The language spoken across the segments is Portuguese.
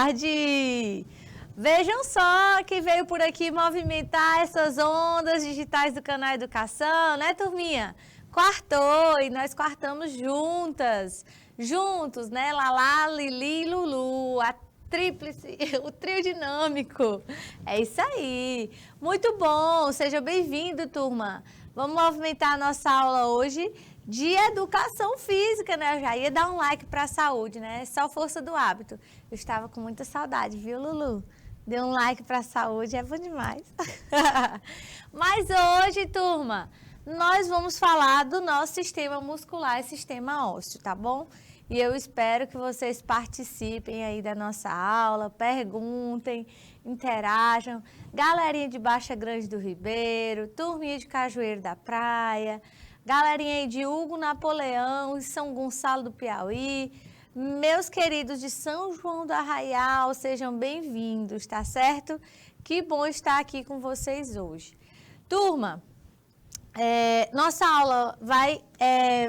tarde! Vejam só quem veio por aqui movimentar essas ondas digitais do canal Educação, né, turminha? Quartou e nós quartamos juntos, né? Lalá, Lili e Lulu, a tríplice, o trio dinâmico. É isso aí. Muito bom, seja bem-vindo, turma. Vamos movimentar a nossa aula hoje de educação física, né? Eu já ia dar um like para a saúde, né? Só força do hábito. Eu estava com muita saudade, viu, Lulu? Deu um like para a saúde, é bom demais. Mas hoje, turma, nós vamos falar do nosso sistema muscular e sistema ósseo, tá bom? E eu espero que vocês participem aí da nossa aula, perguntem, interajam. Galerinha de Baixa Grande do Ribeiro, turminha de Cajueiro da Praia, galerinha aí de Hugo Napoleão e São Gonçalo do Piauí, meus queridos de São João do Arraial, sejam bem-vindos, tá certo? Que bom estar aqui com vocês hoje. Turma, nossa aula vai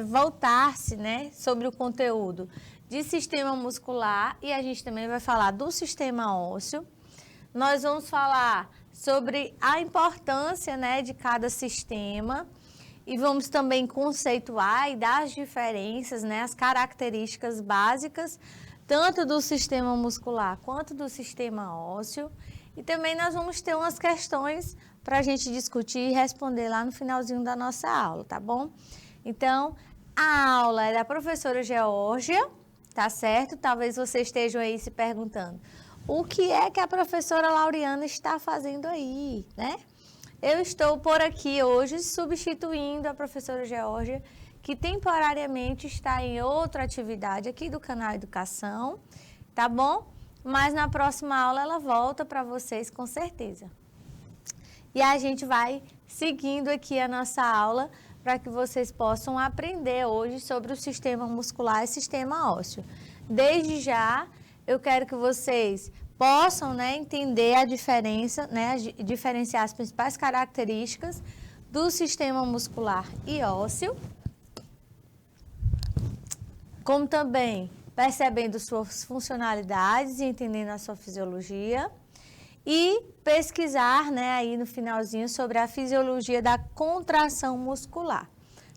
voltar-se, né, sobre o conteúdo de sistema muscular e a gente também vai falar do sistema ósseo. Nós vamos falar sobre a importância, né, de cada sistema e vamos também conceituar e dar as diferenças, né, as características básicas, tanto do sistema muscular quanto do sistema ósseo. E também nós vamos ter umas questões para a gente discutir e responder lá no finalzinho da nossa aula, tá bom? Então, a aula é da professora Geórgia, tá certo? Talvez vocês estejam aí se perguntando, o que é que a professora Lauriana está fazendo aí, né? Eu estou por aqui hoje substituindo a professora Geórgia, que temporariamente está em outra atividade aqui do canal Educação, tá bom? Mas na próxima aula ela volta para vocês com certeza. E a gente vai seguindo aqui a nossa aula para que vocês possam aprender hoje sobre o sistema muscular e sistema ósseo. Desde já, eu quero que vocês possam, né, entender a diferença, né, diferenciar as principais características do sistema muscular e ósseo, como também percebendo suas funcionalidades e entendendo a sua fisiologia e pesquisar, né, aí no finalzinho sobre a fisiologia da contração muscular.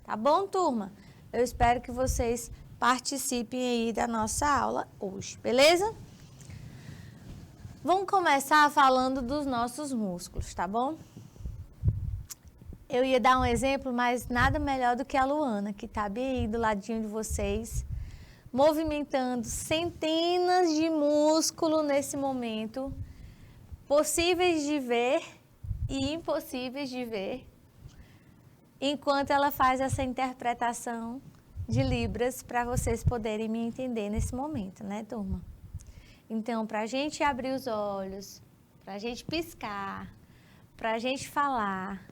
Tá bom, turma? Eu espero que vocês participem aí da nossa aula hoje, beleza? Vamos começar falando dos nossos músculos, tá bom? Eu ia dar um exemplo, mas nada melhor do que a Luana, que tá bem aí do ladinho de vocês, movimentando centenas de músculos nesse momento, possíveis de ver e impossíveis de ver, enquanto ela faz essa interpretação de Libras para vocês poderem me entender nesse momento, né, turma? Então, para a gente abrir os olhos, para a gente piscar, para a gente falar,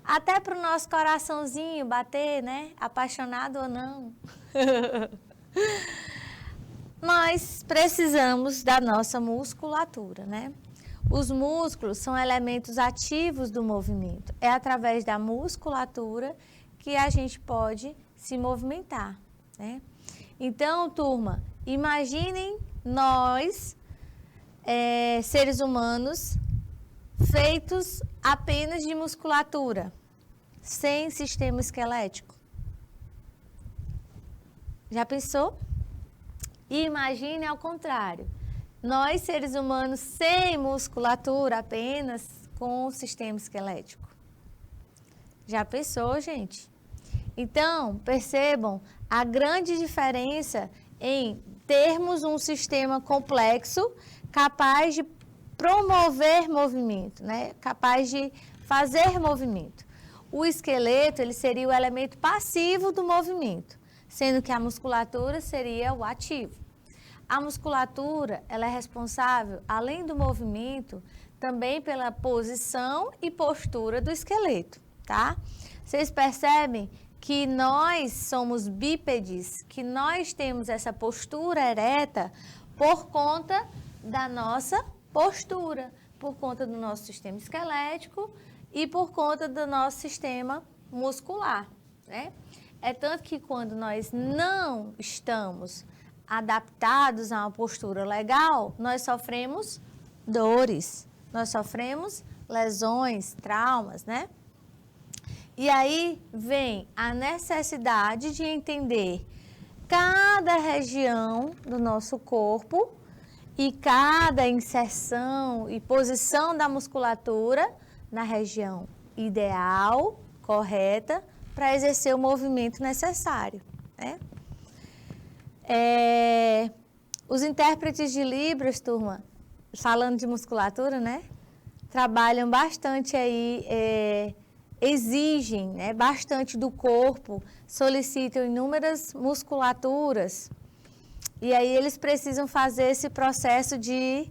até para o nosso coraçãozinho bater, né? Apaixonado ou não. Nós precisamos da nossa musculatura, né? Os músculos são elementos ativos do movimento. É através da musculatura que a gente pode se movimentar, né? Então, turma, imaginem nós, seres humanos, feitos apenas de musculatura, sem sistema esquelético. Já pensou? E imagine ao contrário, nós, seres humanos, sem musculatura, apenas com o sistema esquelético. Já pensou, gente? Então, percebam a grande diferença em termos um sistema complexo capaz de promover movimento, né? Capaz de fazer movimento. O esqueleto, ele seria o elemento passivo do movimento, sendo que a musculatura seria o ativo. A musculatura, ela é responsável, além do movimento, também pela posição e postura do esqueleto, tá? Vocês percebem que nós somos bípedes, que nós temos essa postura ereta por conta da nossa postura, por conta do nosso sistema esquelético e por conta do nosso sistema muscular, né? É tanto que quando nós não estamos adaptados a uma postura legal, nós sofremos dores, nós sofremos lesões, traumas, né? E aí vem a necessidade de entender cada região do nosso corpo e cada inserção e posição da musculatura na região ideal, correta, para exercer o movimento necessário, né? Os intérpretes de Libras, turma, falando de musculatura, né? Trabalham bastante aí, exigem, né, bastante do corpo, solicitam inúmeras musculaturas. E aí eles precisam fazer esse processo de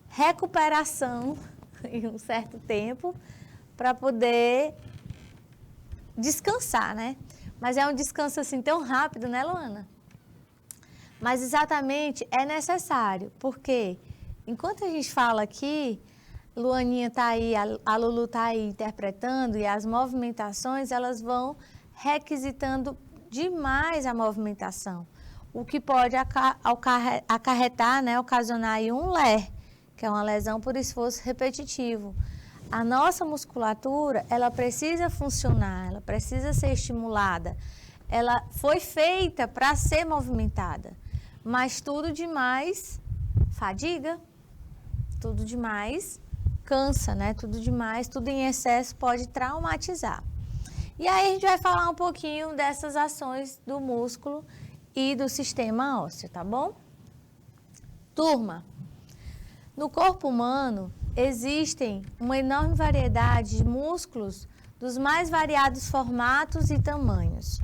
recuperação em um certo tempo para poder descansar, né? Mas é um descanso assim tão rápido, né, Luana? Mas exatamente é necessário, porque enquanto a gente fala aqui, Luaninha está aí, a Lulu está aí interpretando e as movimentações, elas vão requisitando demais a movimentação, o que pode acarretar, né, ocasionar aí um LER, que é uma lesão por esforço repetitivo. A nossa musculatura, ela precisa funcionar, ela precisa ser estimulada, ela foi feita para ser movimentada, mas tudo demais fadiga, tudo demais cansa, né? Tudo demais, tudo em excesso pode traumatizar. E aí a gente vai falar um pouquinho dessas ações do músculo e do sistema ósseo, tá bom? Turma, no corpo humano existem uma enorme variedade de músculos dos mais variados formatos e tamanhos.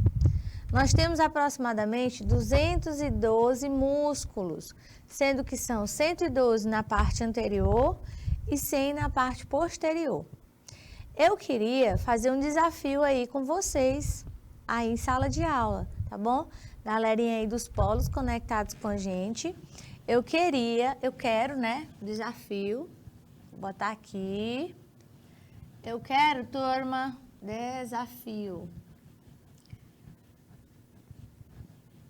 Nós temos aproximadamente 212 músculos, sendo que são 112 na parte anterior e 100 na parte posterior. Eu queria fazer um desafio aí com vocês, aí em sala de aula, tá bom? Galerinha aí dos polos conectados com a gente. Eu quero, né, desafio, vou botar aqui. Eu quero, turma, desafio.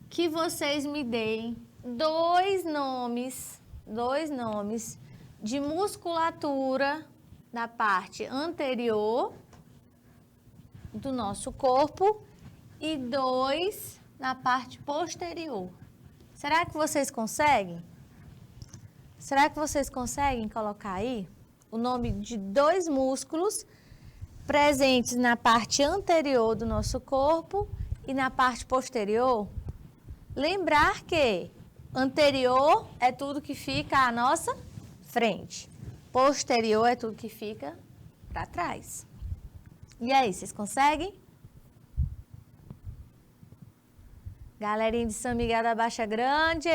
Que vocês me deem dois nomes de musculatura da parte anterior do nosso corpo e 2 na parte posterior. Será que vocês conseguem? Será que vocês conseguem colocar aí o nome de 2 músculos presentes na parte anterior do nosso corpo e na parte posterior? Lembrar que anterior é tudo que fica à nossa frente. Posterior é tudo que fica para trás. E aí, vocês conseguem? Galerinha de São Miguel da Baixa Grande.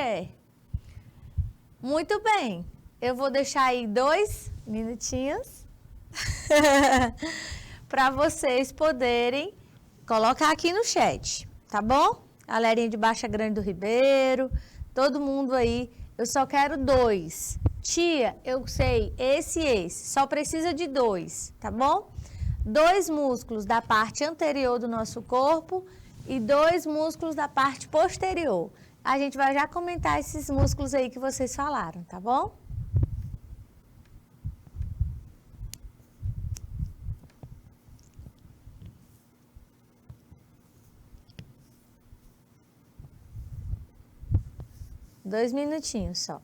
Muito bem. Eu vou deixar aí 2 minutinhos para vocês poderem colocar aqui no chat, tá bom? Galerinha de Baixa Grande do Ribeiro, todo mundo aí, eu só quero 2. Tia, eu sei, esse e esse, só precisa de 2, tá bom? 2 músculos da parte anterior do nosso corpo e 2 músculos da parte posterior. A gente vai já comentar esses músculos aí que vocês falaram, tá bom? Dois minutinhos só.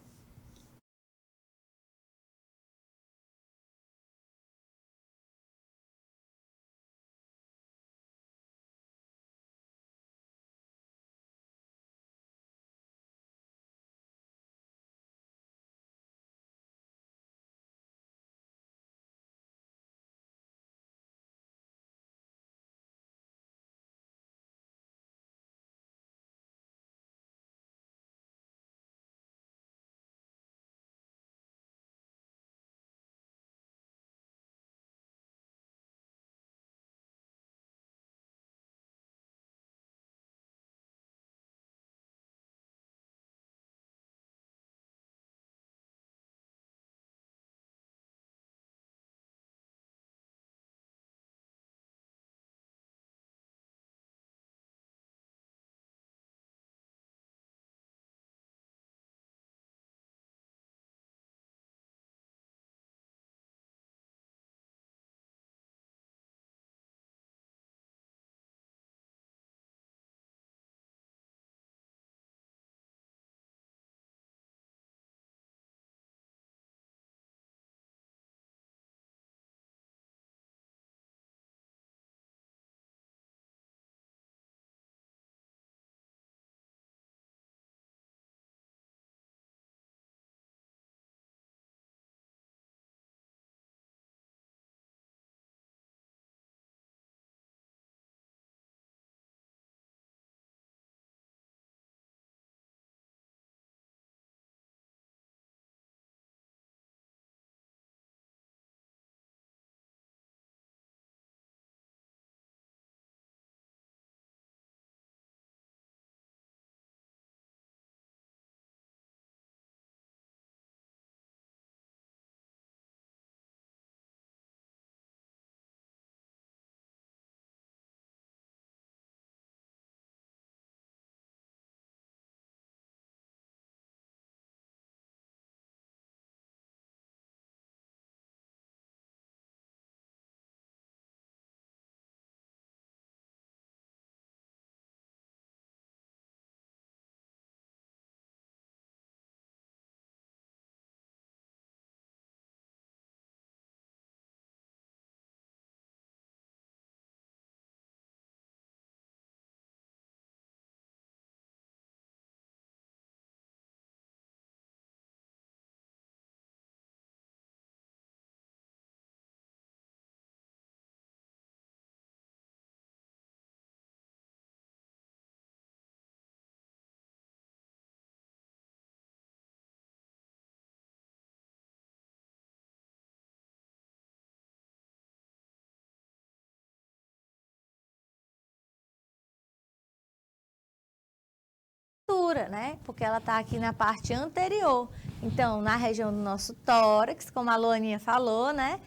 musculatura, né? Porque ela está aqui na parte anterior. Então, na região do nosso tórax, como a Luaninha falou, né?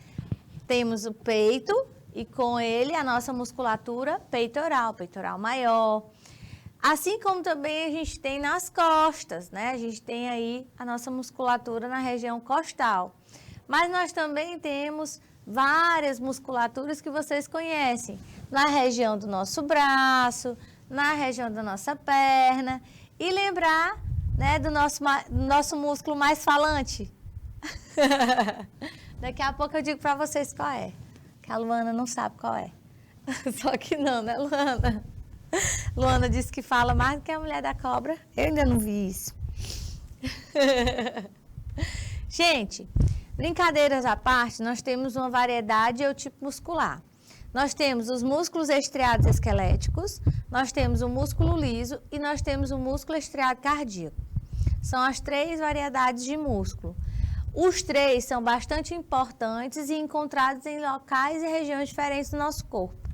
Temos o peito e com ele a nossa musculatura peitoral, peitoral maior. Assim como também a gente tem nas costas, né? A gente tem aí a nossa musculatura na região costal. Mas nós também temos várias musculaturas que vocês conhecem. Na região do nosso braço, na região da nossa perna. E lembrar, né, do nosso músculo mais falante. Daqui a pouco eu digo para vocês qual é. Que a Luana não sabe qual é. Só que não, né, Luana? Luana disse que fala mais do que a mulher da cobra. Eu ainda não vi isso. Gente, brincadeiras à parte, nós temos uma variedade e o tipo muscular. Nós temos os músculos estriados esqueléticos, nós temos o músculo liso e nós temos o músculo estriado cardíaco. São as 3 variedades de músculo. Os 3 são bastante importantes e encontrados em locais e regiões diferentes do nosso corpo.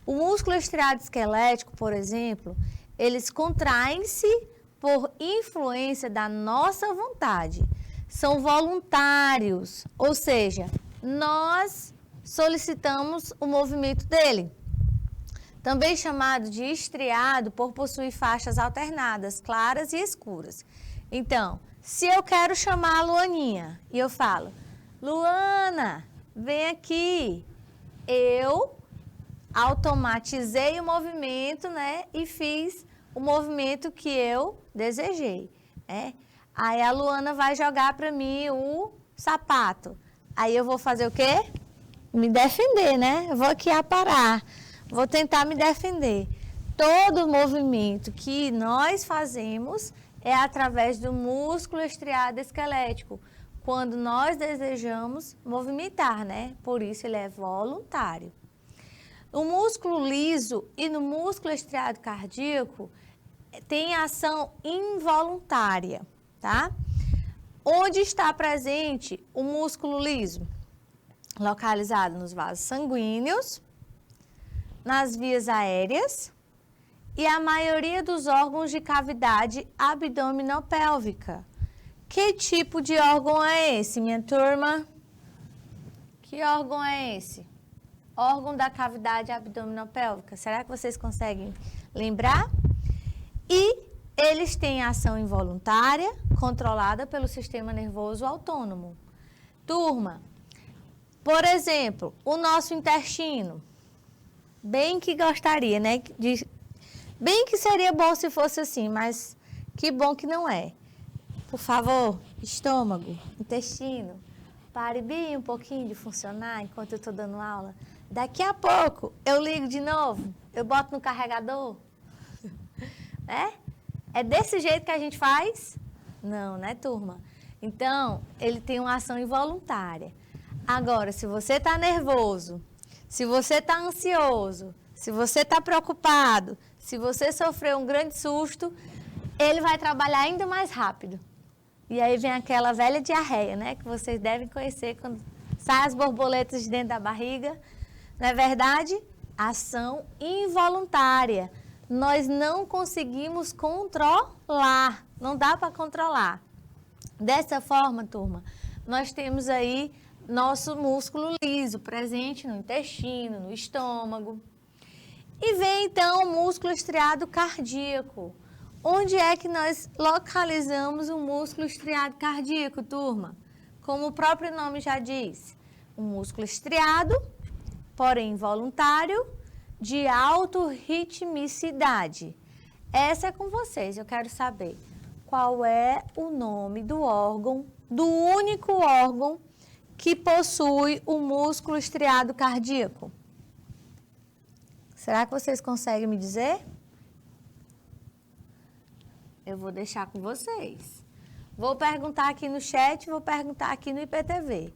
O músculo estriado esquelético, por exemplo, eles contraem-se por influência da nossa vontade. São voluntários, ou seja, nós solicitamos o movimento dele. Também chamado de estriado por possuir faixas alternadas, claras e escuras. Então, se eu quero chamar a Luaninha e eu falo, Luana, vem aqui, eu automatizei o movimento, né, e fiz o movimento que eu desejei, né? Aí a Luana vai jogar para mim o sapato. Aí eu vou fazer o quê? Me defender, né? Eu vou aqui aparar, vou tentar me defender. Todo movimento que nós fazemos é através do músculo estriado esquelético, quando nós desejamos movimentar, né? Por isso ele é voluntário. No músculo liso e no músculo estriado cardíaco tem ação involuntária, tá? Onde está presente o músculo liso? Localizado nos vasos sanguíneos, nas vias aéreas e a maioria dos órgãos de cavidade abdominopélvica. Que tipo de órgão é esse, minha turma? Que órgão é esse? Órgão da cavidade abdominopélvica. Será que vocês conseguem lembrar? E eles têm ação involuntária, controlada pelo sistema nervoso autônomo. Turma, por exemplo, o nosso intestino. Bem que gostaria, né? Bem que seria bom se fosse assim, mas que bom que não é. Por favor, estômago, intestino, pare bem um pouquinho de funcionar enquanto eu estou dando aula. Daqui a pouco eu ligo de novo, eu boto no carregador. Né? É desse jeito que a gente faz? Não, né, turma? Então, ele tem uma ação involuntária. Agora, se você está nervoso, se você está ansioso, se você está preocupado, se você sofreu um grande susto, ele vai trabalhar ainda mais rápido. E aí vem aquela velha diarreia, né? Que vocês devem conhecer quando saem as borboletas de dentro da barriga. Não é verdade? Ação involuntária. Nós não conseguimos controlar. Não dá para controlar. Dessa forma, turma, nós temos aí nosso músculo liso presente no intestino, no estômago. E vem então o músculo estriado cardíaco. Onde é que nós localizamos o músculo estriado cardíaco, turma? Como o próprio nome já diz, um músculo estriado, porém involuntário, de autorritmicidade. Essa é com vocês, eu quero saber qual é o nome do órgão, do único órgão que possui o músculo estriado cardíaco. Será que vocês conseguem me dizer? Eu vou deixar com vocês. Vou perguntar aqui no chat, vou perguntar aqui no IPTV.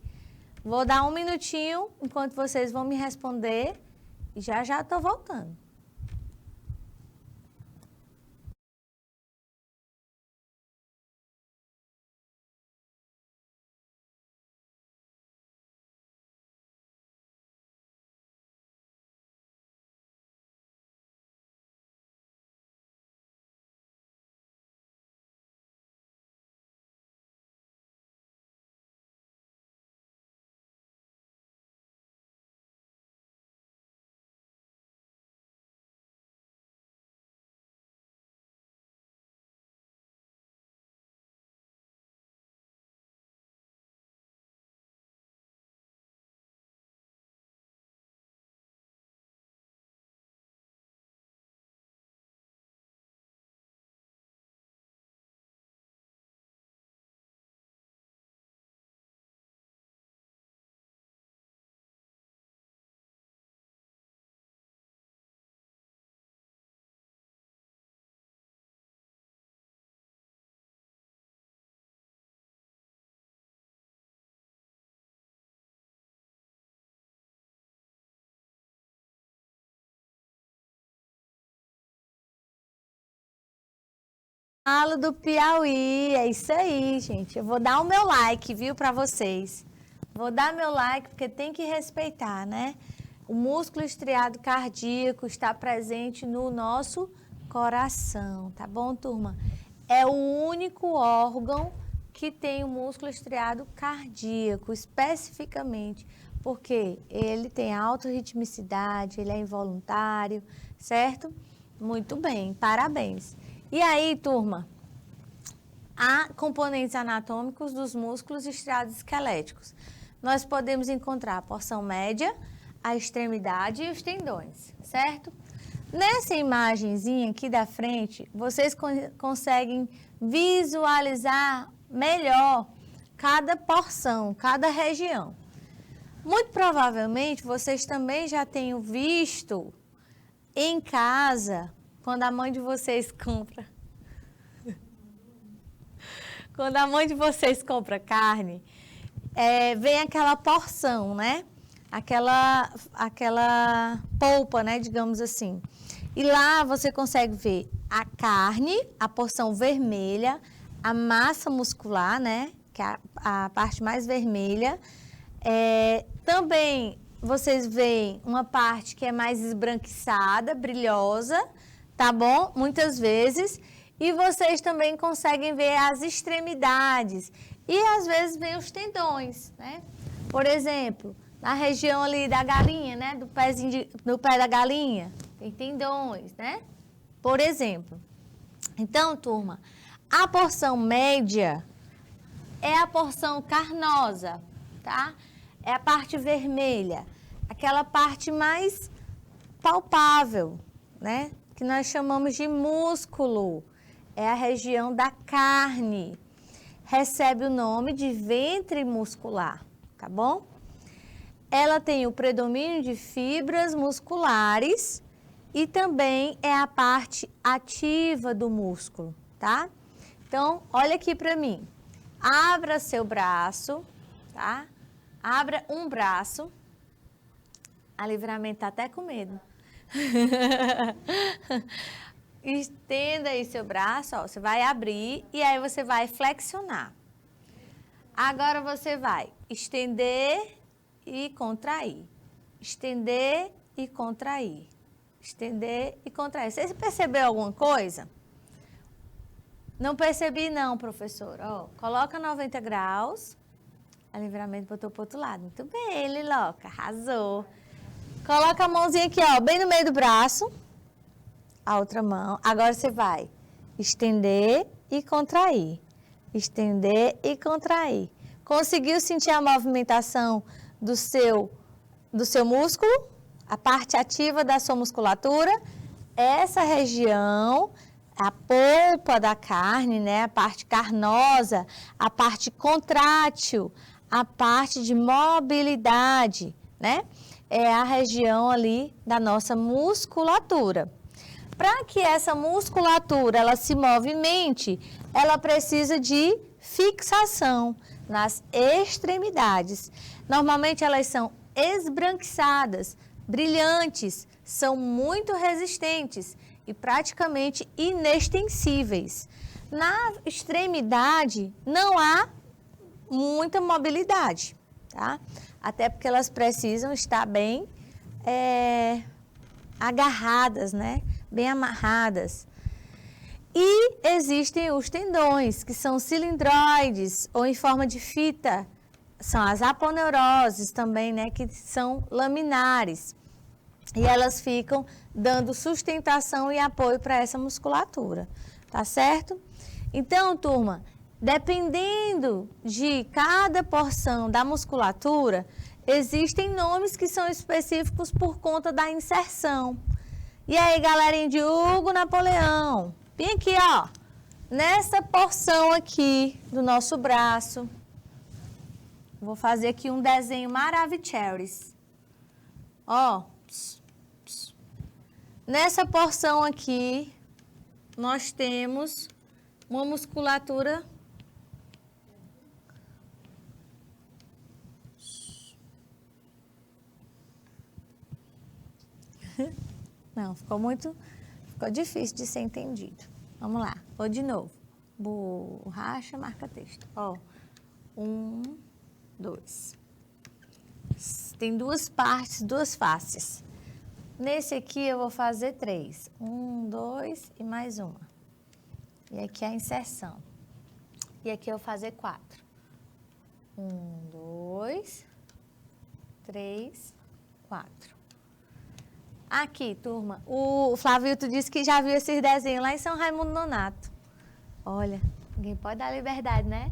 Vou dar um minutinho enquanto vocês vão me responder e já estou voltando. Falo do Piauí, é isso aí, gente. Eu vou dar o meu like, viu, para vocês. Vou dar meu like porque tem que respeitar, né? O músculo estriado cardíaco está presente no nosso coração, tá bom, turma? É o único órgão que tem o músculo estriado cardíaco, especificamente, porque ele tem alta ritmicidade, ele é involuntário, certo? Muito bem, parabéns. E aí, turma, há componentes anatômicos dos músculos estriados esqueléticos. Nós podemos encontrar a porção média, a extremidade e os tendões, certo? Nessa imagenzinha aqui da frente, vocês conseguem visualizar melhor cada porção, cada região. Muito provavelmente, vocês também já tenham visto em casa, quando a mãe de vocês compra. Quando a mãe de vocês compra carne, vem aquela porção, né? Aquela polpa, né? Digamos assim. E lá você consegue ver a carne, a porção vermelha, a massa muscular, né? Que é a parte mais vermelha. Também vocês veem uma parte que é mais esbranquiçada, brilhosa, tá bom? Muitas vezes. E vocês também conseguem ver as extremidades. E às vezes vem os tendões, né? Por exemplo, na região ali da galinha, né? Do pé da galinha, tem tendões, né? Por exemplo. Então, turma, a porção média é a porção carnosa, tá? É a parte vermelha, aquela parte mais palpável, né? Que nós chamamos de músculo. É a região da carne. Recebe o nome de ventre muscular, tá bom? Ela tem o predomínio de fibras musculares e também é a parte ativa do músculo, tá? Então, olha aqui para mim. Abra seu braço, tá? Abra um braço. A Livramento tá até com medo. Estenda aí seu braço, ó, você vai abrir e aí você vai flexionar. Agora você vai estender e contrair. Estender e contrair. Estender e contrair. Você percebeu alguma coisa? Não percebi não, professor. Ó, coloca 90 graus. A Livramento botou pro outro lado. Muito bem, Liloca, arrasou. Coloca a mãozinha aqui, ó, bem no meio do braço. A outra mão. Agora você vai estender e contrair. Estender e contrair. Conseguiu sentir a movimentação do seu músculo? A parte ativa da sua musculatura? Essa região, a polpa da carne, né? A parte carnosa, a parte contrátil, a parte de mobilidade, né? É a região ali da nossa musculatura. Para que essa musculatura ela se movimente, ela precisa de fixação nas extremidades. Normalmente elas são esbranquiçadas, brilhantes, são muito resistentes e praticamente inextensíveis. Na extremidade não há muita mobilidade, tá? Até porque elas precisam estar bem agarradas, né? Bem amarradas. E existem os tendões, que são cilindroides ou em forma de fita. São as aponeuroses também, né? Que são laminares. E elas ficam dando sustentação e apoio para essa musculatura. Tá certo? Então, turma, dependendo de cada porção da musculatura, existem nomes que são específicos por conta da inserção. E aí, galerinha de Hugo Napoleão, vem aqui, ó, nessa porção aqui do nosso braço. Vou fazer aqui um desenho maravilhoso. Ó, nessa porção aqui, nós temos uma musculatura. Não, ficou difícil de ser entendido. Vamos lá. Vou de novo. Borracha, marca-texto. Ó, 1, 2. Tem duas partes, duas faces. Nesse aqui eu vou fazer 3. 1, 2 e mais uma. E aqui é a inserção. E aqui eu vou fazer 4. 1, 2, 3, 4. Aqui, turma, o Flavilto disse que já viu esses desenhos lá em São Raimundo Nonato. Olha, ninguém pode dar liberdade, né?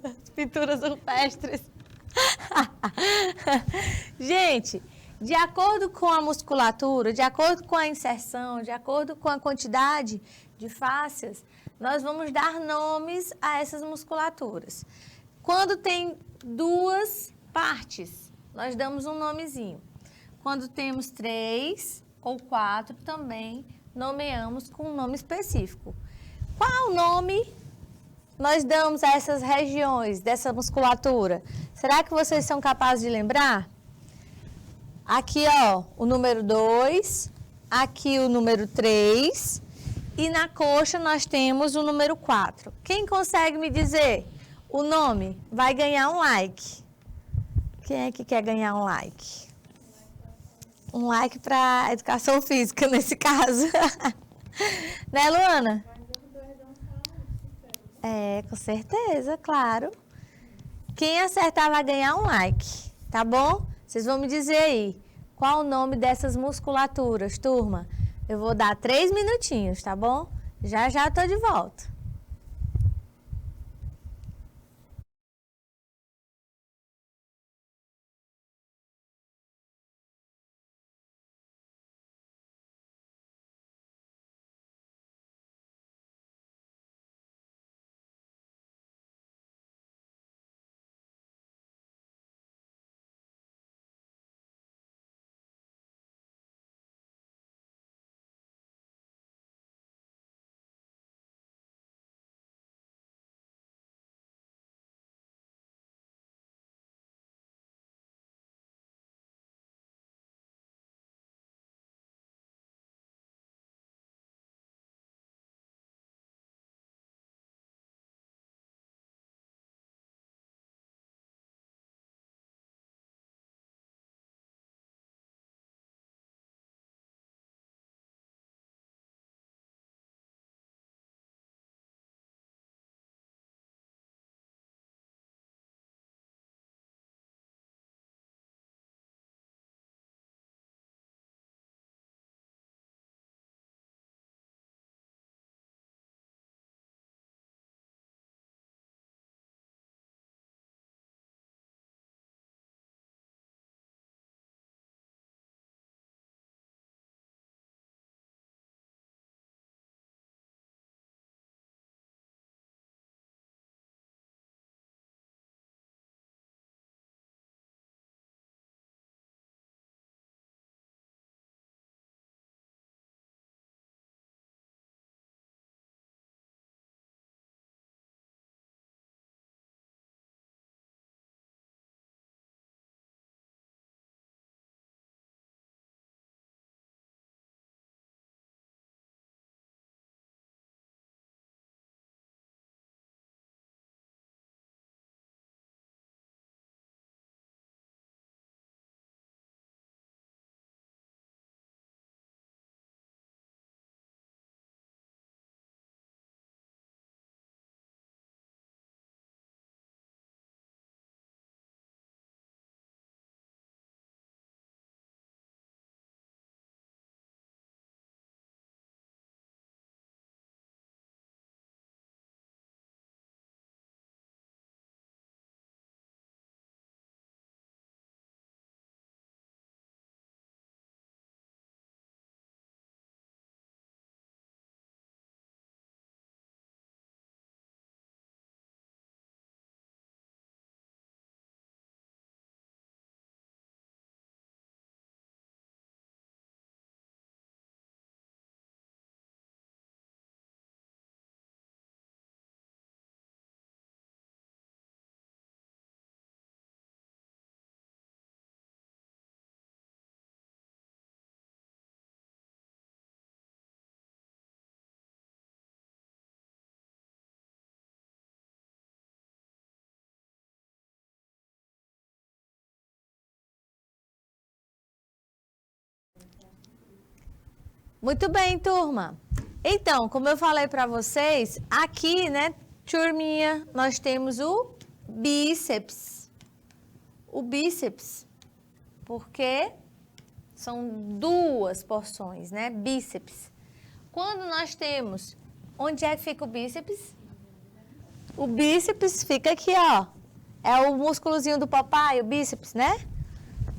As pinturas rupestres. Gente, de acordo com a musculatura, de acordo com a inserção, de acordo com a quantidade de fáscias, nós vamos dar nomes a essas musculaturas. Quando tem duas partes, nós damos um nomezinho. Quando temos 3 ou 4, também nomeamos com um nome específico. Qual nome nós damos a essas regiões dessa musculatura? Será que vocês são capazes de lembrar? Aqui, ó, o número 2, aqui o número 3 e na coxa nós temos o número 4. Quem consegue me dizer o nome vai ganhar um like. Quem é que quer ganhar um like? Um like para educação física, nesse caso. Né, Luana? É, com certeza, claro. Quem acertar vai ganhar um like, tá bom? Vocês vão me dizer aí, qual o nome dessas musculaturas, turma? Eu vou dar 3 minutinhos, tá bom? Já já tô de volta. Muito bem, turma. Então, como eu falei para vocês, aqui, né, turminha, nós temos o bíceps. O bíceps, porque são duas porções, né, bíceps. Quando nós temos, onde é que fica o bíceps? O bíceps fica aqui, ó. É o músculozinho do papai, o bíceps, né?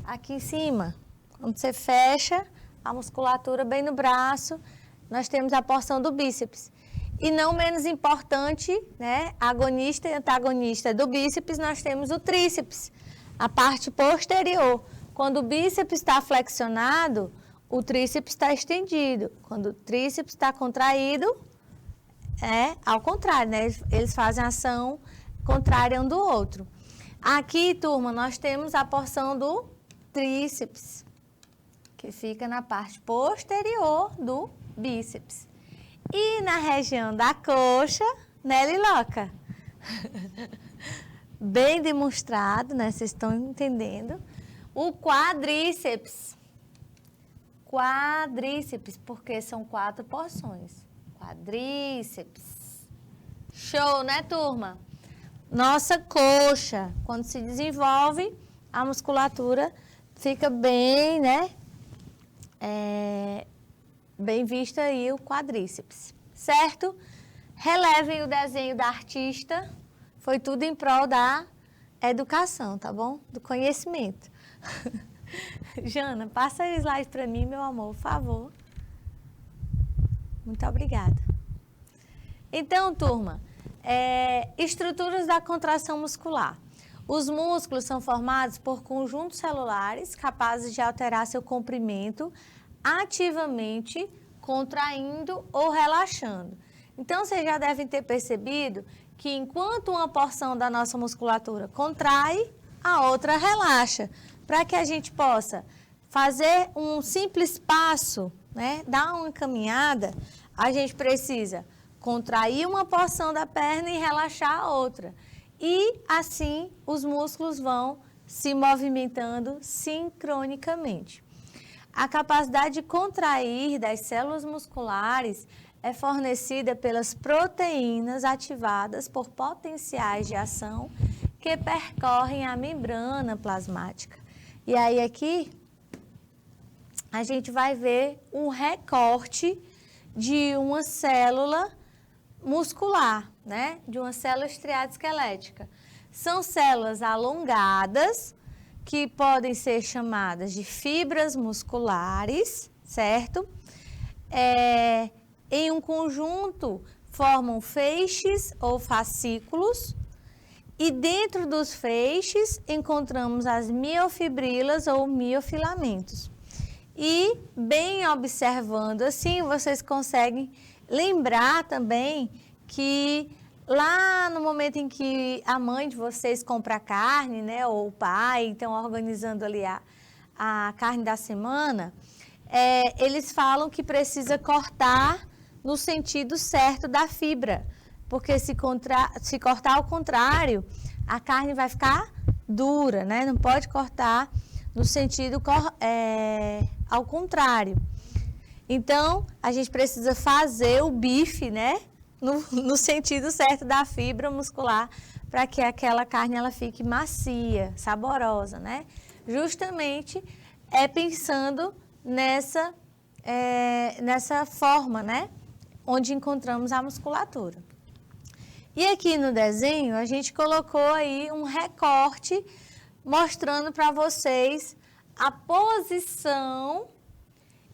Aqui em cima. Quando você fecha a musculatura bem no braço, nós temos a porção do bíceps. E não menos importante, né? Agonista e antagonista do bíceps, nós temos o tríceps, a parte posterior. Quando o bíceps está flexionado, o tríceps está estendido. Quando o tríceps está contraído, é ao contrário, né? Eles fazem ação contrária um do outro. Aqui, turma, nós temos a porção do tríceps, que fica na parte posterior do bíceps. E na região da coxa, né, Liloca? Bem demonstrado, né? Vocês estão entendendo. O quadríceps. Quadríceps, porque são 4 porções. Quadríceps. Show, né, turma? Nossa coxa, quando se desenvolve, a musculatura fica bem, né? Bem vista aí o quadríceps, certo? Relevem o desenho da artista. Foi tudo em prol da educação, tá bom? Do conhecimento. Jana, passa o slide para mim, meu amor, por favor. Muito obrigada. Então, turma, estruturas da contração muscular. Os músculos são formados por conjuntos celulares capazes de alterar seu comprimento ativamente, contraindo ou relaxando. Então, vocês já devem ter percebido que enquanto uma porção da nossa musculatura contrai, a outra relaxa. Para que a gente possa fazer um simples passo, né, dar uma caminhada, a gente precisa contrair uma porção da perna e relaxar a outra. E assim os músculos vão se movimentando sincronicamente. A capacidade de contrair das células musculares é fornecida pelas proteínas ativadas por potenciais de ação que percorrem a membrana plasmática. E aí aqui a gente vai ver um recorte de uma célula muscular, né? De uma célula estriada esquelética. São células alongadas que podem ser chamadas de fibras musculares, certo? Em um conjunto formam feixes ou fascículos e dentro dos feixes encontramos as miofibrilas ou miofilamentos. E bem observando assim, vocês conseguem lembrar também que lá no momento em que a mãe de vocês compra a carne, né, ou o pai, então organizando ali a carne da semana, eles falam que precisa cortar no sentido certo da fibra, porque se cortar ao contrário, a carne vai ficar dura, né? Não pode cortar no sentido ao contrário. Então, a gente precisa fazer o bife, né? No sentido certo da fibra muscular, para que aquela carne ela fique macia, saborosa, né? Justamente pensando nessa forma, né? Onde encontramos a musculatura. E aqui no desenho, a gente colocou aí um recorte mostrando para vocês a posição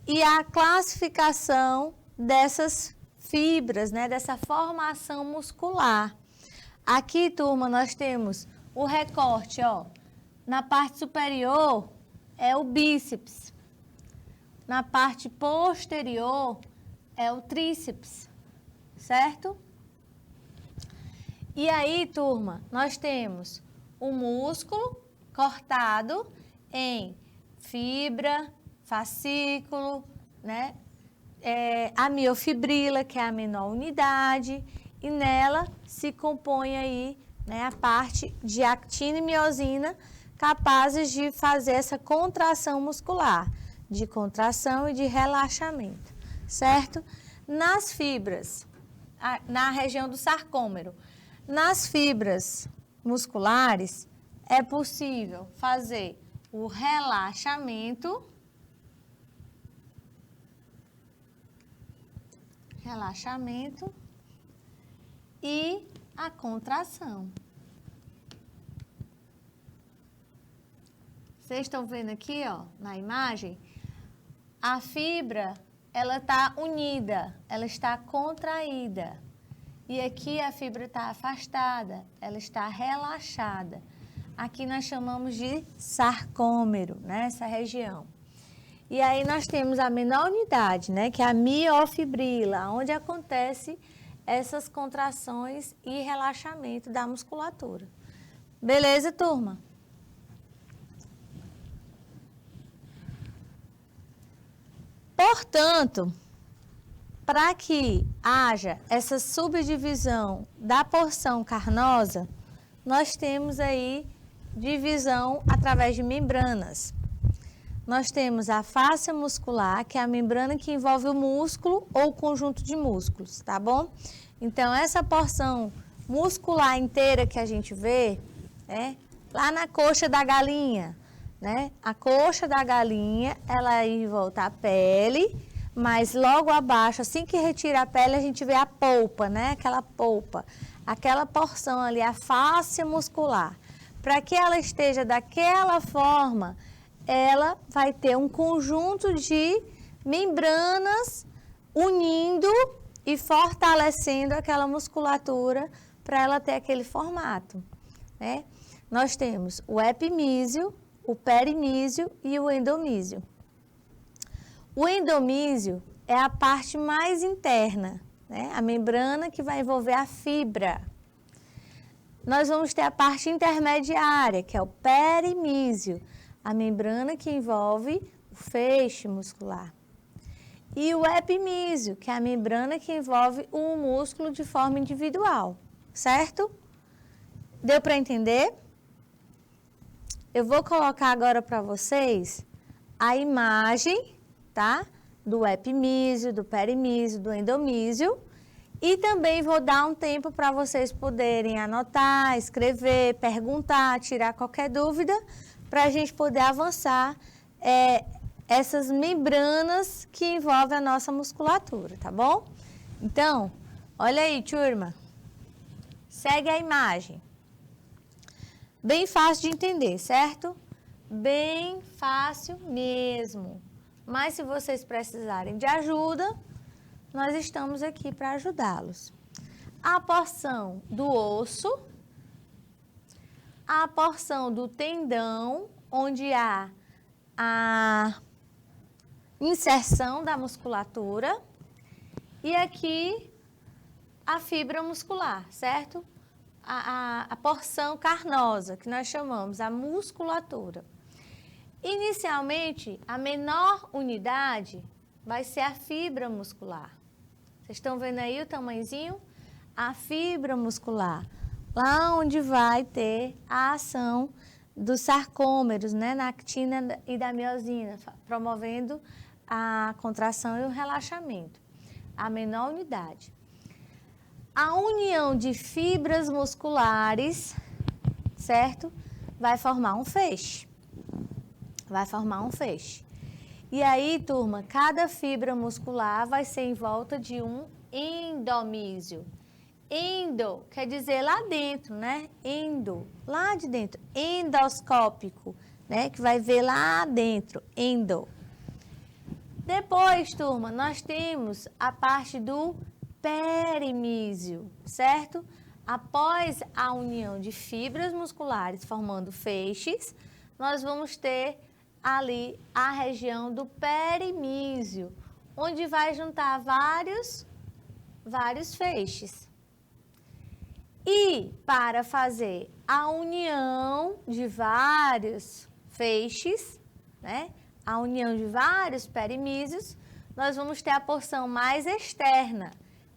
e a classificação dessas fibras, né, dessa formação muscular. Aqui, turma, nós temos o recorte, ó, na parte superior é o bíceps, na parte posterior é o tríceps, certo? E aí, turma, nós temos o músculo cortado em fibra, fascículo, né? A miofibrila, que é a menor unidade, e nela se compõe aí, né, a parte de actina e miosina capazes de fazer essa contração muscular, de contração e de relaxamento, certo? Nas fibras, na região do sarcômero, nas fibras musculares, é possível fazer o relaxamento e a contração. Vocês estão vendo aqui, ó, na imagem, a fibra, ela está unida, ela está contraída. E aqui a fibra está afastada, ela está relaxada. Aqui nós chamamos de sarcômero, né, essa região. E aí nós temos a menor unidade, né, que é a miofibrila, onde acontece essas contrações e relaxamento da musculatura. Beleza, turma? Portanto, para que haja essa subdivisão da porção carnosa, nós temos aí divisão através de membranas. Nós temos a fáscia muscular, que é a membrana que envolve o músculo ou o conjunto de músculos, tá bom? Então, essa porção muscular inteira que a gente vê, lá na coxa da galinha, né? A coxa da galinha, ela envolta a pele, mas logo abaixo, assim que retira a pele, a gente vê a polpa, né? Aquela polpa, aquela porção ali, a fáscia muscular. Para que ela esteja daquela forma, ela vai ter um conjunto de membranas unindo e fortalecendo aquela musculatura para ela ter aquele formato, né? Nós temos o epimísio, o perimísio e o endomísio. O endomísio é a parte mais interna, né? A membrana que vai envolver a fibra. Nós vamos ter a parte intermediária, que é o perimísio, a membrana que envolve o feixe muscular. E o epimísio, que é a membrana que envolve o músculo de forma individual, certo? Deu para entender? Eu vou colocar agora para vocês a imagem, tá? Do epimísio, do perimísio, do endomísio. E também vou dar um tempo para vocês poderem anotar, escrever, perguntar, tirar qualquer dúvida, para a gente poder avançar essas membranas que envolvem a nossa musculatura, tá bom? Então, olha aí, turma. Segue a imagem. Bem fácil de entender, certo? Bem fácil mesmo. Mas se vocês precisarem de ajuda, nós estamos aqui para ajudá-los. A porção do osso, a porção do tendão, onde há a inserção da musculatura, e aqui a fibra muscular, certo? A porção carnosa, que nós chamamos a musculatura. Inicialmente, a menor unidade vai ser a fibra muscular. Vocês estão vendo aí o tamanhozinho? A fibra muscular, lá onde vai ter a ação dos sarcômeros, né, na actina e da miosina, promovendo a contração e o relaxamento. A menor unidade. A união de fibras musculares, certo? Vai formar um feixe. Vai formar um feixe. E aí, turma, cada fibra muscular vai ser em volta de um endomísio. Endo quer dizer lá dentro, né? Endo, lá de dentro. Endoscópico, né? Que vai ver lá dentro, endo. Depois, turma, nós temos a parte do perimísio, certo? Após a união de fibras musculares formando feixes, nós vamos ter ali a região do perimísio, onde vai juntar vários feixes. E para fazer a união de vários feixes, né? A união de vários perimísios, nós vamos ter a porção mais externa,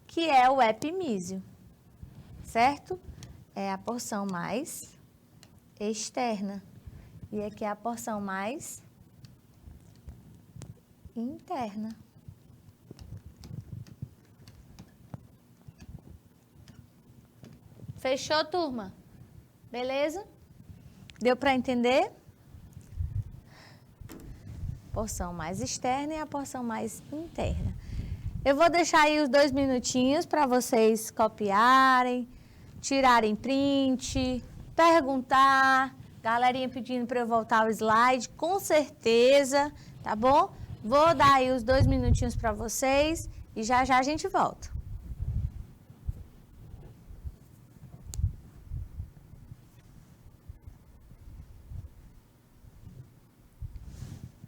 que é o epimísio, certo? É a porção mais externa. E aqui é a porção mais interna. Fechou, turma? Beleza? Deu para entender? Porção mais externa e a porção mais interna. Eu vou deixar aí os 2 minutinhos para vocês copiarem, tirarem print, perguntar. Galerinha pedindo para eu voltar ao slide, com certeza, tá bom? Vou dar aí os 2 minutinhos para vocês e já já a gente volta.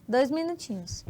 Dois minutinhos.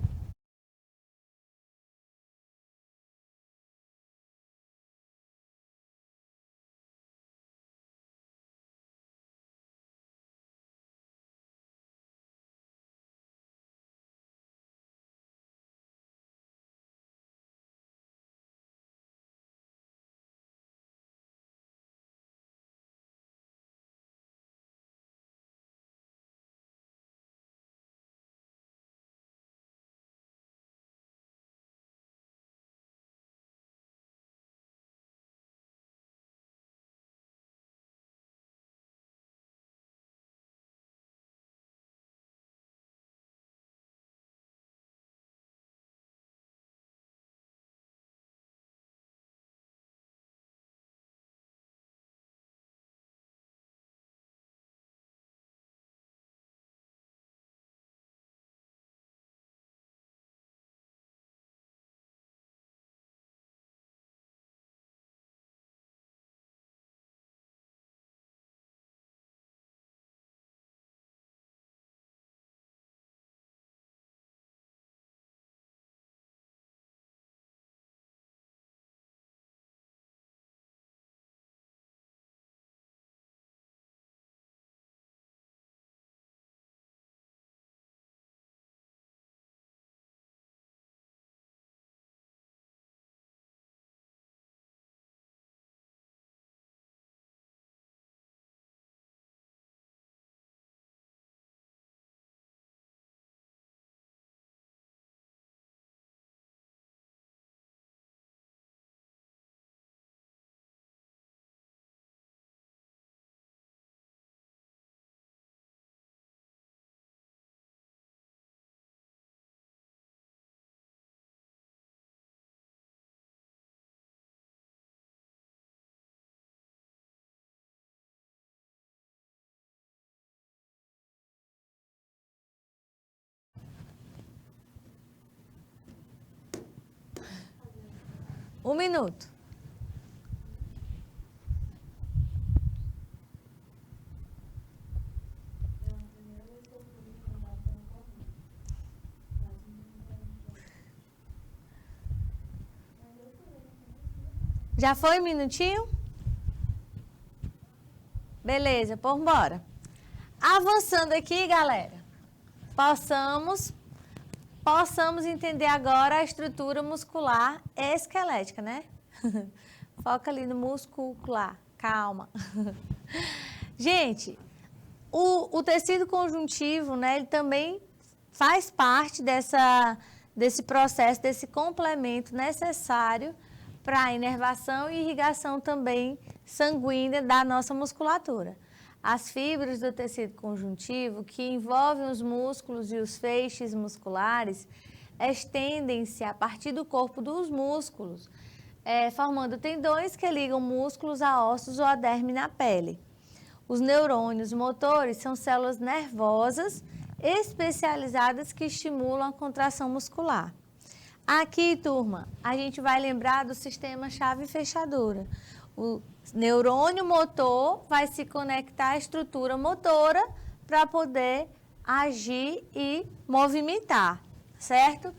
Um minuto. Já foi um minutinho? Beleza, por embora. Avançando aqui, galera, possamos entender agora a estrutura muscular esquelética, né? Foca ali no muscular, calma. Gente, o tecido conjuntivo, né, ele também faz parte desse processo, desse complemento necessário para a inervação e irrigação também sanguínea da nossa musculatura. As fibras do tecido conjuntivo, que envolvem os músculos e os feixes musculares, estendem-se a partir do corpo dos músculos, formando tendões que ligam músculos a ossos ou a derme na pele. Os neurônios motores são células nervosas especializadas que estimulam a contração muscular. Aqui, turma, a gente vai lembrar do sistema chave fechadura. O neurônio motor vai se conectar à estrutura motora para poder agir e movimentar, certo?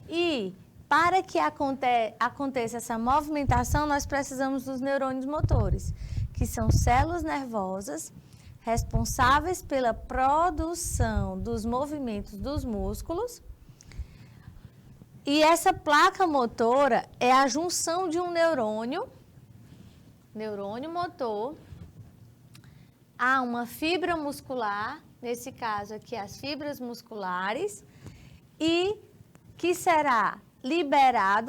E para que aconteça essa movimentação, nós precisamos dos neurônios motores, que são células nervosas responsáveis pela produção dos movimentos dos músculos. E essa placa motora é a junção de um neurônio motor, a uma fibra muscular, nesse caso aqui as fibras musculares, e que será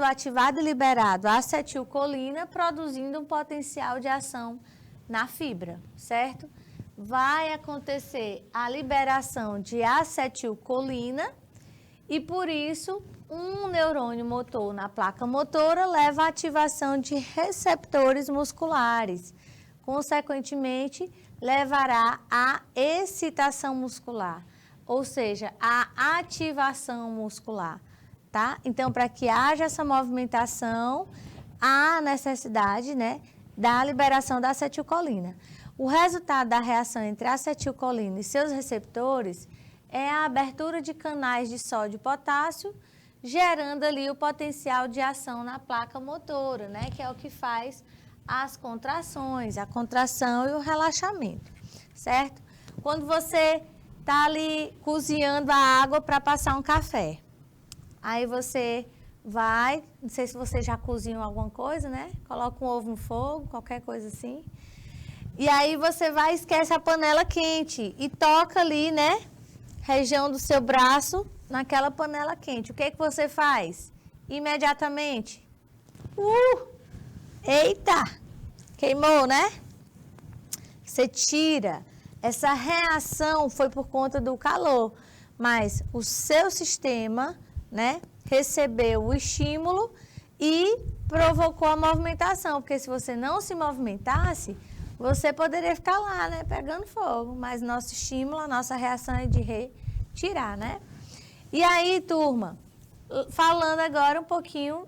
ativado e liberado a acetilcolina, produzindo um potencial de ação na fibra, certo? Vai acontecer a liberação de acetilcolina e, por isso, um neurônio motor na placa motora leva à ativação de receptores musculares. Consequentemente, levará à excitação muscular, ou seja, à ativação muscular, tá? Então, para que haja essa movimentação, há necessidade, né, da liberação da acetilcolina. O resultado da reação entre a acetilcolina e seus receptores é a abertura de canais de sódio e potássio, gerando ali o potencial de ação na placa motora, né, que é o que faz as contrações, a contração e o relaxamento, certo? Quando você está ali cozinhando a água para passar um café, aí você vai, não sei se você já cozinhou alguma coisa, né? Coloca um ovo no fogo, qualquer coisa assim. E aí você vai e esquece a panela quente e toca ali, né? Região do seu braço naquela panela quente. O que que você faz? Imediatamente. Eita! Queimou, né? Você tira. Essa reação foi por conta do calor, mas o seu sistema, né, recebeu o estímulo e provocou a movimentação, porque se você não se movimentasse, você poderia ficar lá, né, pegando fogo, mas nosso estímulo, a nossa reação é de retirar, né? E aí, turma, falando agora um pouquinho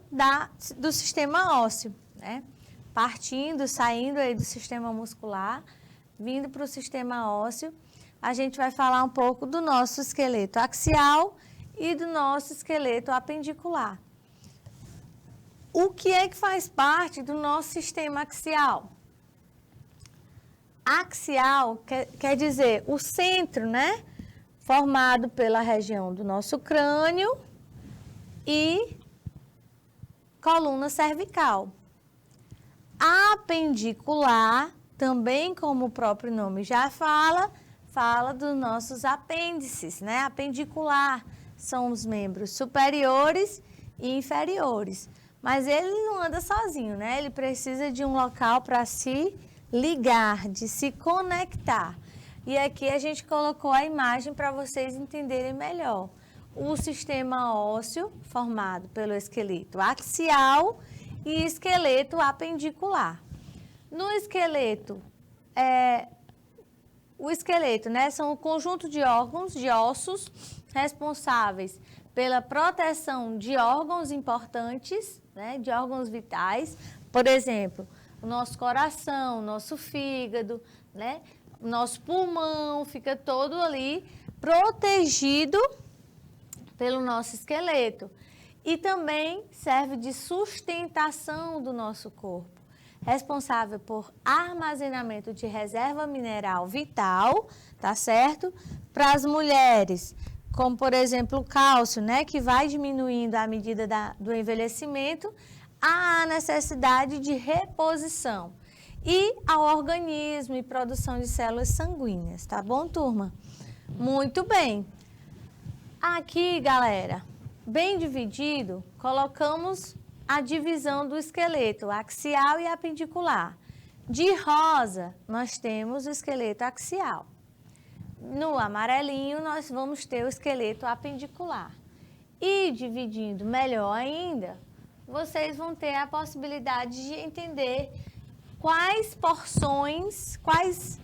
do sistema ósseo, né? Partindo, saindo aí do sistema muscular, vindo para o sistema ósseo, a gente vai falar um pouco do nosso esqueleto axial e do nosso esqueleto apendicular. O que é que faz parte do nosso sistema axial? Axial quer dizer o centro, né? Formado pela região do nosso crânio e coluna cervical. Apendicular, também como o próprio nome já fala dos nossos apêndices, né? Apendicular são os membros superiores e inferiores. Mas ele não anda sozinho, né? Ele precisa de um local para se ligar, de se conectar. E aqui a gente colocou a imagem para vocês entenderem melhor. O sistema ósseo formado pelo esqueleto axial e esqueleto apendicular. No esqueleto, o esqueleto, né, são o conjunto de órgãos, de ossos, responsáveis pela proteção de órgãos importantes, né, de órgãos vitais, por exemplo, o nosso coração, o nosso fígado, né, o nosso pulmão, fica todo ali protegido pelo nosso esqueleto. E também serve de sustentação do nosso corpo, responsável por armazenamento de reserva mineral vital, tá certo? Para as mulheres, como por exemplo o cálcio, né, que vai diminuindo à medida do envelhecimento, há a necessidade de reposição. E ao organismo e produção de células sanguíneas, tá bom, turma? Muito bem. Aqui, galera, bem dividido, colocamos a divisão do esqueleto axial e apendicular. De rosa, nós temos o esqueleto axial. No amarelinho, nós vamos ter o esqueleto apendicular. E dividindo melhor ainda, vocês vão ter a possibilidade de entender quais porções, quais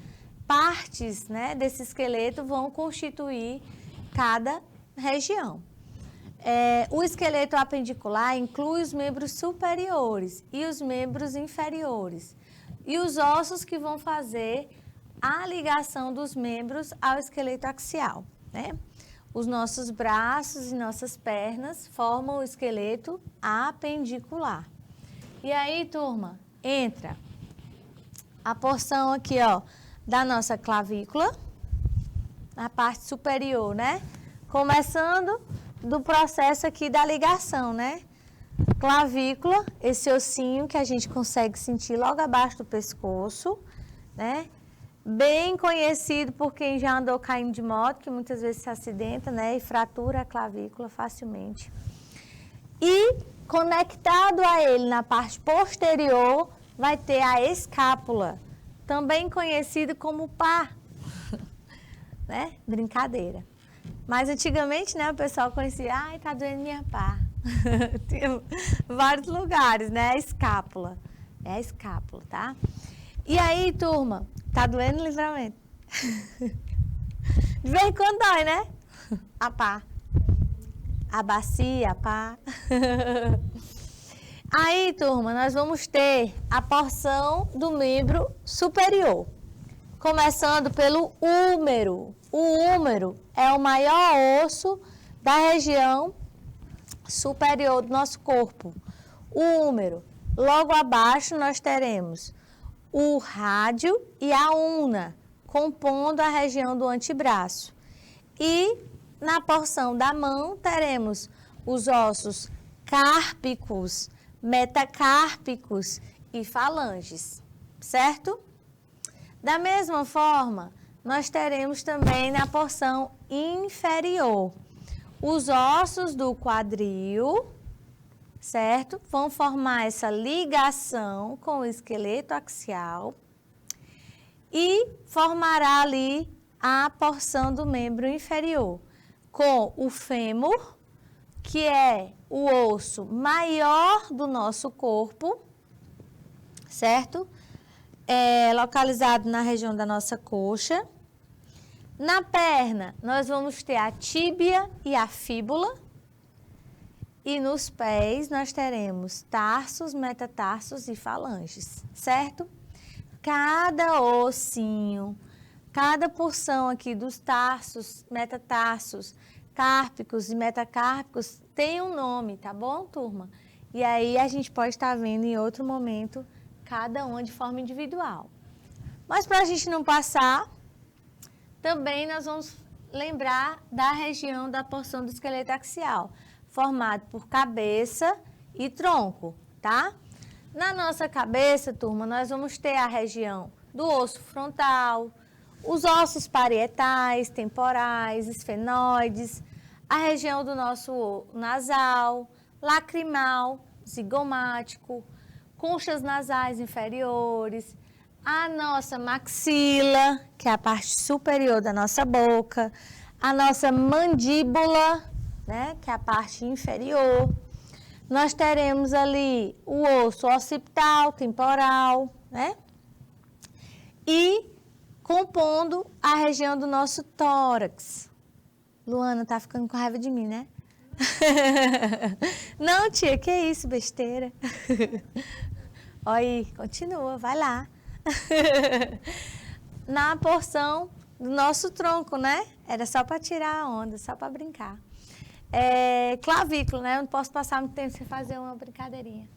partes, né, desse esqueleto vão constituir cada região. O esqueleto apendicular inclui os membros superiores e os membros inferiores e os ossos que vão fazer a ligação dos membros ao esqueleto axial, né? Os nossos braços e nossas pernas formam o esqueleto apendicular. E aí, turma, entra a porção aqui, ó, da nossa clavícula, na parte superior, né? Começando do processo aqui da ligação, né? Clavícula, esse ossinho que a gente consegue sentir logo abaixo do pescoço, né? Bem conhecido por quem já andou caindo de moto, que muitas vezes se acidenta, né? E fratura a clavícula facilmente. E conectado a ele na parte posterior, vai ter a escápula, também conhecido como pá, né? Brincadeira. Mas antigamente, né, o pessoal conhecia, ai, tá doendo minha pá. Tinha vários lugares, né? A escápula. É a escápula, tá? E aí, turma, tá doendo o livramento? De vez em quando dói, né? A pá. A bacia, a pá. Aí, turma, nós vamos ter a porção do membro superior. Começando pelo úmero. O úmero é o maior osso da região superior do nosso corpo. O úmero. Logo abaixo nós teremos o rádio e a una, compondo a região do antebraço. E na porção da mão teremos os ossos cárpicos, metacárpicos e falanges, certo? Da mesma forma, nós teremos também na porção inferior os ossos do quadril, certo? Vão formar essa ligação com o esqueleto axial e formará ali a porção do membro inferior, com o fêmur, que é o osso maior do nosso corpo, certo? É localizado na região da nossa coxa. Na perna, nós vamos ter a tíbia e a fíbula. E nos pés, nós teremos tarsos, metatarsos e falanges, certo? Cada ossinho, cada porção aqui dos tarsos, metatarsos, cárpicos e metacárpicos tem um nome, tá bom, turma? E aí a gente pode estar vendo em outro momento cada um de forma individual. Mas para a gente não passar, também nós vamos lembrar da região da porção do esqueleto axial, formado por cabeça e tronco, tá? Na nossa cabeça, turma, nós vamos ter a região do osso frontal, os ossos parietais, temporais, esfenoides, a região do nosso nasal, lacrimal, zigomático, conchas nasais inferiores, a nossa maxila, que é a parte superior da nossa boca, a nossa mandíbula, né, que é a parte inferior. Nós teremos ali o osso occipital, temporal, né? E compondo a região do nosso tórax. Luana tá ficando com raiva de mim, né? Não, tia, que isso, besteira. Olha aí, continua, vai lá. Na porção do nosso tronco, né? Era só para tirar a onda, só para brincar. Clavícula, né? Eu não posso passar muito tempo sem fazer uma brincadeirinha.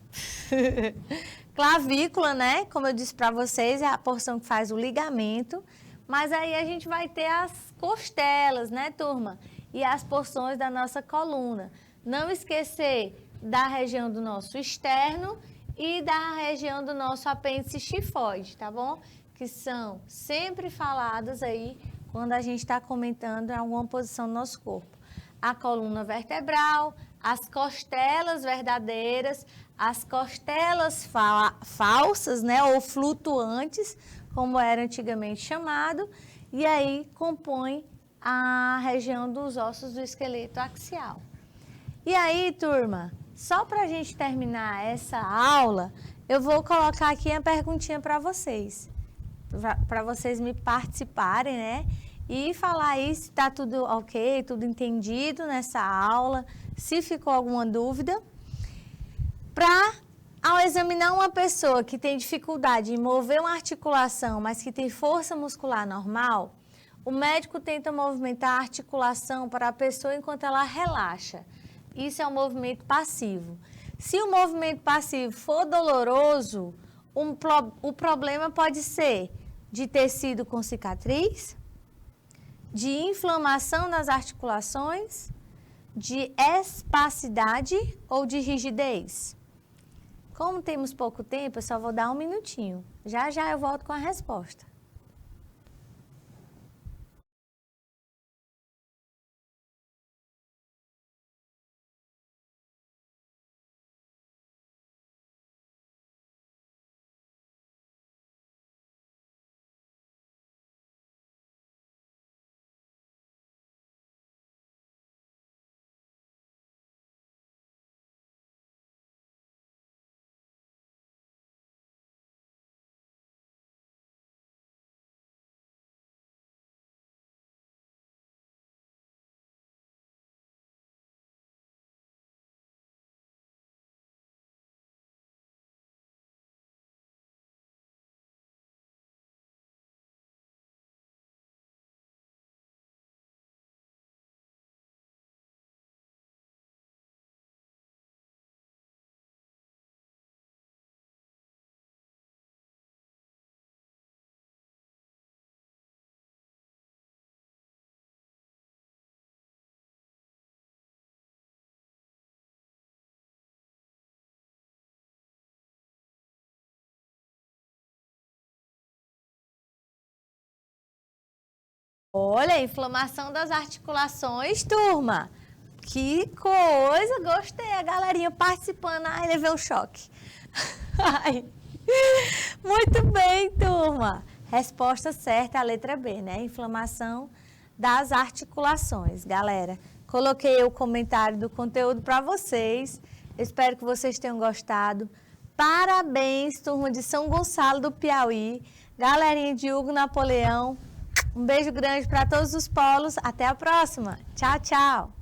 Clavícula, né? Como eu disse para vocês, é a porção que faz o ligamento. Mas aí a gente vai ter as costelas, né, turma? E as porções da nossa coluna. Não esquecer da região do nosso externo e da região do nosso apêndice tifoide, tá bom? Que são sempre faladas aí quando a gente está comentando alguma posição do nosso corpo. A coluna vertebral, as costelas verdadeiras, as costelas falsas, né, ou flutuantes, como era antigamente chamado, e aí compõe a região dos ossos do esqueleto axial. E aí, turma, só para a gente terminar essa aula, eu vou colocar aqui a perguntinha para vocês me participarem, né? E falar aí se está tudo ok, tudo entendido nessa aula, se ficou alguma dúvida. Ao examinar uma pessoa que tem dificuldade em mover uma articulação, mas que tem força muscular normal, o médico tenta movimentar a articulação para a pessoa enquanto ela relaxa. Isso é um movimento passivo. Se o movimento passivo for doloroso, o problema pode ser de tecido com cicatriz, de inflamação nas articulações, de espacidade ou de rigidez. Como temos pouco tempo, eu só vou dar um minutinho. Já já eu volto com a resposta. Olha, inflamação das articulações, turma. Que coisa, gostei. A galerinha participando. Ai, levei um choque. Ai. Muito bem, turma. Resposta certa, a letra B, né? Inflamação das articulações. Galera, coloquei o comentário do conteúdo para vocês. Espero que vocês tenham gostado. Parabéns, turma de São Gonçalo do Piauí. Galerinha de Hugo Napoleão. Um beijo grande para todos os polos. Até a próxima. Tchau, tchau.